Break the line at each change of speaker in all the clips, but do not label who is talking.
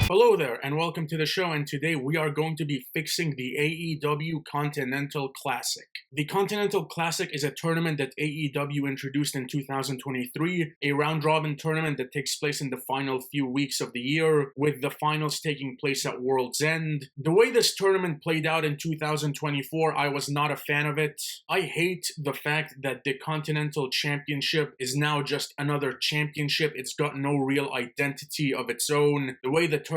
Hello there, and welcome to the show, and today we are going to be fixing the AEW Continental Classic. The Continental Classic is a tournament that AEW introduced in 2023, a round-robin tournament that takes place in the final few weeks of the year, with the finals taking place at World's End. The way this tournament played out in 2024, I was not a fan of it. I hate the fact that the Continental Championship is now just another championship. It's got no real identity of its own. The way the tournament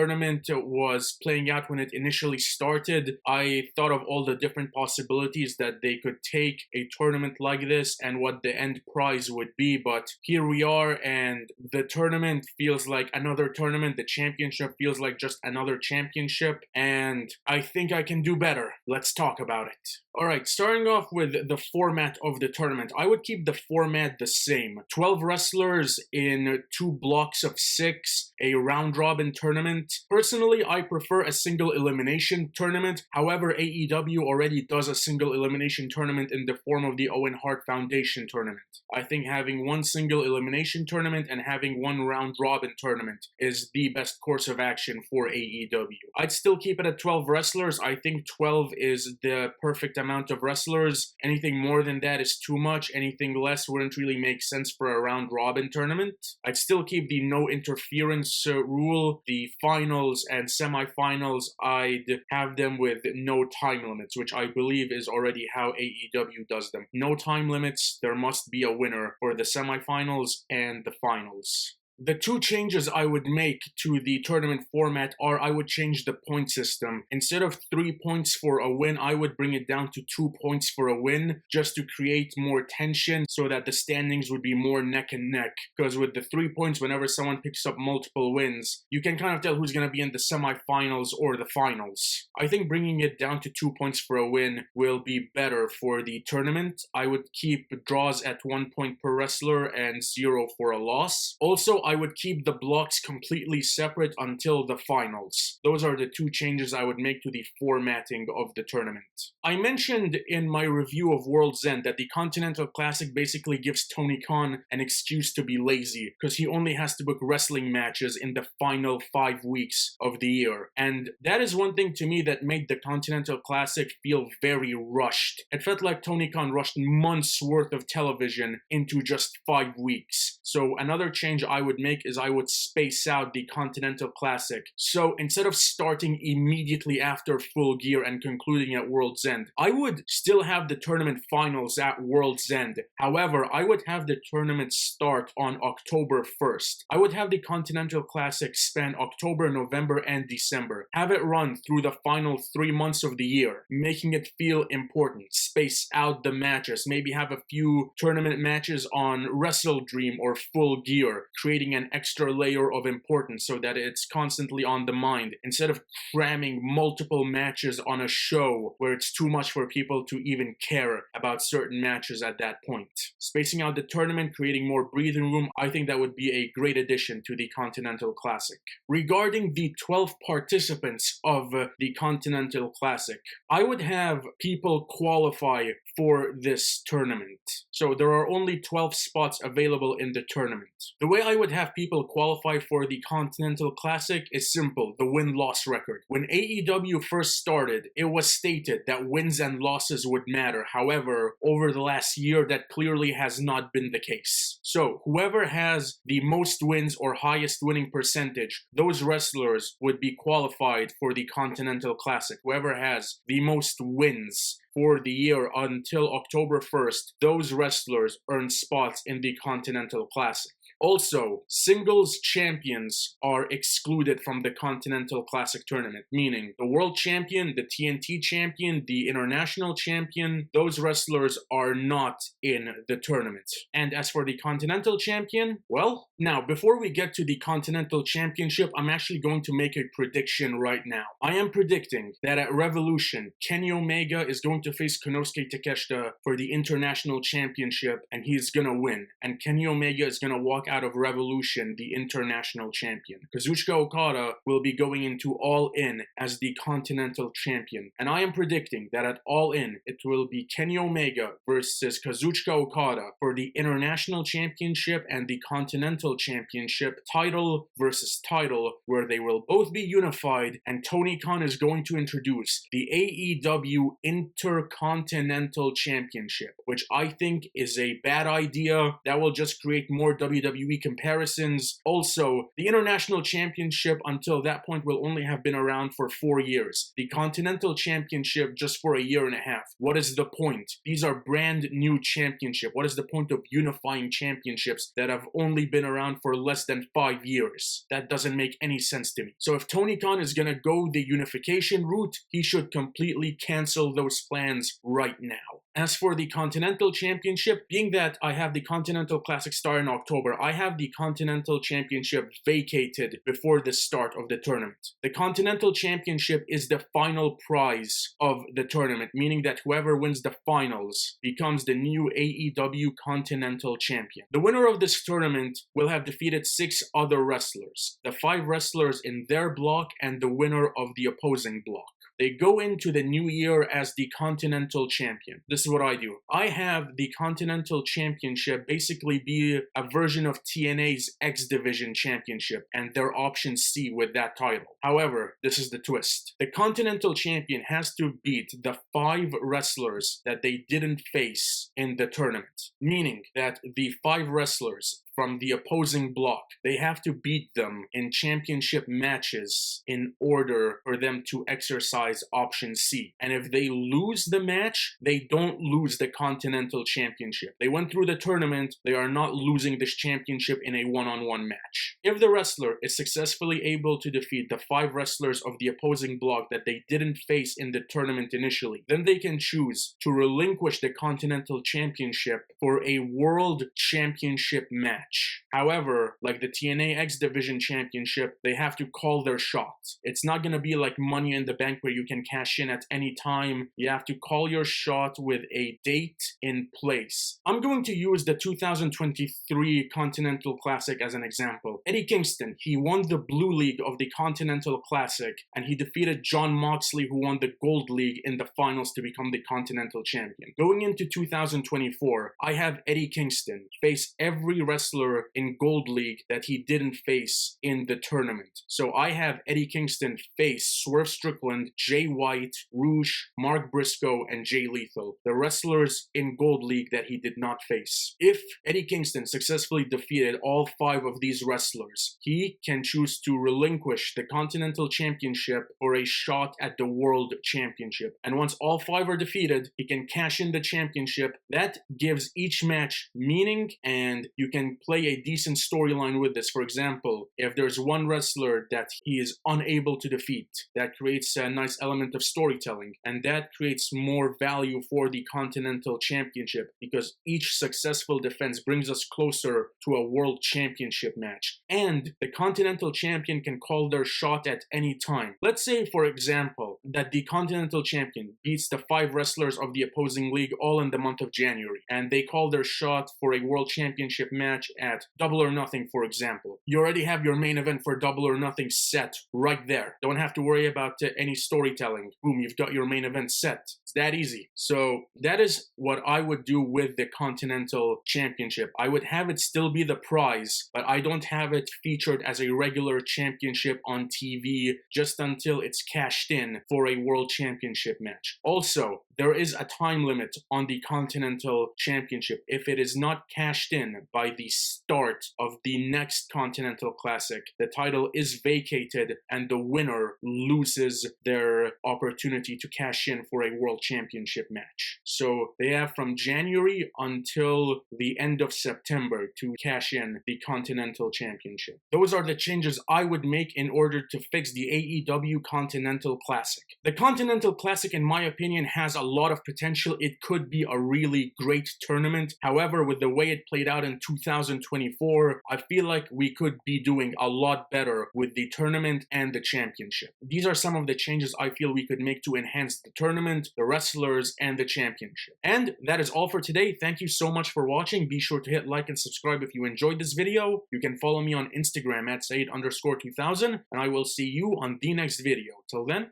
was playing out when it initially started, I thought of all the different possibilities that they could take a tournament like this and what the end prize would be, but here we are, and the tournament feels like another tournament. The championship feels like just another championship, and I think I can do better. Let's talk about it. Alright, starting off with the format of the tournament, I would keep the format the same. 12 wrestlers in 2 blocks of 6, a round-robin tournament. Personally, I prefer a single elimination tournament. However, AEW already does a single elimination tournament in the form of the Owen Hart Foundation tournament. I think having one single elimination tournament and having one round-robin tournament is the best course of action for AEW. I'd still keep it at 12 wrestlers. I think 12 is the perfect amount of wrestlers. Anything more than that is too much. Anything less wouldn't really make sense for a round-robin tournament. I'd still keep the no interference rule. The finals and semifinals, I'd have them with no time limits, which I believe is already how AEW does them. No time limits, there must be a winner for the semifinals and the finals. The 2 changes I would make to the tournament format are I would change the point system. Instead of 3 points for a win, I would bring it down to 2 points for a win, just to create more tension so that the standings would be more neck and neck. Because with the 3 points, whenever someone picks up multiple wins, you can kind of tell who's going to be in the semifinals or the finals. I think bringing it down to 2 points for a win will be better for the tournament. I would keep draws at 1 point per wrestler and 0 for a loss. Also, I would keep the blocks completely separate until the finals. Those are the 2 changes I would make to the formatting of the tournament. I mentioned in my review of World's End that the Continental Classic basically gives Tony Khan an excuse to be lazy, because he only has to book wrestling matches in the final 5 weeks of the year. And that is one thing to me that made the Continental Classic feel very rushed. It felt like Tony Khan rushed months worth of television into just 5 weeks. So another change I would make is I would space out the Continental Classic. So instead of starting immediately after Full Gear and concluding at World's End, I would still have the tournament finals at World's End. However, I would have the tournament start on October 1st. I would have the Continental Classic span October, November, and December. Have it run through the final 3 months of the year, making it feel important. Space out the matches. Maybe have a few tournament matches on Wrestle Dream or Full Gear, creating an extra layer of importance so that it's constantly on the mind, instead of cramming multiple matches on a show where it's too much for people to even care about certain matches at that point. Spacing out the tournament, creating more breathing room, I think that would be a great addition to the Continental Classic. Regarding the 12 participants of the Continental Classic, I would have people qualify for this tournament. So there are only 12 spots available in the tournament. The way I would have people qualify for the Continental Classic is simple: the win-loss record. When AEW first started, it was stated that wins and losses would matter. However, over the last year, that clearly has not been the case. So whoever has the most wins or highest winning percentage, those wrestlers would be qualified for the Continental Classic. Whoever has the most wins for the year until October 1st, those wrestlers earn spots in the Continental Classic. Also, singles champions are excluded from the Continental Classic tournament, meaning the World Champion, the TNT Champion, the International Champion, those wrestlers are not in the tournament. And as for the Continental Champion, well, now, before we get to the Continental Championship, I'm actually going to make a prediction right now. I am predicting that at Revolution, Kenny Omega is going to face Konosuke Takeshita for the International Championship, and he's gonna win. And Kenny Omega is gonna walk out of Revolution, the international champion. Kazuchika Okada will be going into All In as the Continental Champion. And I am predicting that at All In, it will be Kenny Omega versus Kazuchika Okada for the International Championship and the Continental Championship, title versus title, where they will both be unified, and Tony Khan is going to introduce the AEW Intercontinental Championship, which I think is a bad idea. That will just create more WWE comparisons. Also, the International Championship until that point will only have been around for 4 years. The Continental Championship just for a year and a half. What is the point? These are brand new championships. What is the point of unifying championships that have only been around for less than 5 years? That doesn't make any sense to me. So if Tony Khan is gonna go the unification route, he should completely cancel those plans right now. As for the Continental Championship, being that I have the Continental Classic start in October, I have the Continental Championship vacated before the start of the tournament. The Continental Championship is the final prize of the tournament, meaning that whoever wins the finals becomes the new AEW Continental Champion. The winner of this tournament will have defeated 6 other wrestlers, the 5 wrestlers in their block and the winner of the opposing block. They go into the new year as the Continental Champion. This is what I do. I have the Continental Championship basically be a version of TNA's X Division Championship and their option C with that title. However, this is the twist. The Continental Champion has to beat the 5 wrestlers that they didn't face in the tournament. Meaning that the 5 wrestlers from the opposing block, they have to beat them in championship matches in order for them to exercise option C. And if they lose the match, they don't lose the Continental Championship. They went through the tournament, they are not losing this championship in a one-on-one match. If the wrestler is successfully able to defeat the 5 wrestlers of the opposing block that they didn't face in the tournament initially, then they can choose to relinquish the Continental Championship for a World Championship match. However, like the TNA X Division Championship, they have to call their shot. It's not going to be like Money in the Bank where you can cash in at any time. You have to call your shot with a date in place. I'm going to use the 2023 Continental Classic as an example. Eddie Kingston, he won the Blue League of the Continental Classic, and he defeated Jon Moxley, who won the Gold League in the finals to become the Continental Champion. Going into 2024, I have Eddie Kingston face every wrestler in Gold League that he didn't face in the tournament. So I have Eddie Kingston face Swerve Strickland, Jay White, Rouge, Mark Briscoe, and Jay Lethal, the wrestlers in Gold League that he did not face. If Eddie Kingston successfully defeated all 5 of these wrestlers, he can choose to relinquish the Continental Championship for a shot at the World Championship. And once all 5 are defeated, he can cash in the championship. That gives each match meaning, and you can play a decent storyline with this. For example, if there's one wrestler that he is unable to defeat, that creates a nice element of storytelling, and that creates more value for the Continental Championship because each successful defense brings us closer to a World Championship match. And the Continental Champion can call their shot at any time. Let's say, for example, that the Continental Champion beats the 5 wrestlers of the opposing league all in the month of January, and they call their shot for a World Championship match at Double or Nothing, for example. You already have your main event for Double or Nothing set right there. Don't have to worry about any storytelling. Boom, you've got your main event set. It's that easy. So that is what I would do with the Continental Championship. I would have it still be the prize, but I don't have it featured as a regular championship on TV just until it's cashed in for a World Championship match. Also, there is a time limit on the Continental Championship. If it is not cashed in by the start of the next Continental Classic, the title is vacated and the winner loses their opportunity to cash in for a World Championship match. So they have from January until the end of September to cash in the Continental Championship. Those are the changes I would make in order to fix the AEW Continental Classic. The Continental Classic, in my opinion, has a lot of potential. It could be a really great tournament. However, with the way it played out in 2024, I feel like we could be doing a lot better with the tournament and the championship. These are some of the changes I feel we could make to enhance the tournament, the wrestlers, and the championship. And that is all for today. Thank you so much for watching. Be sure to hit like and subscribe if you enjoyed this video. You can follow me on Instagram at Saeed_2000, and I will see you on the next video. Till then,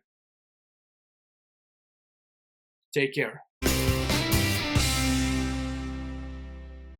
take care.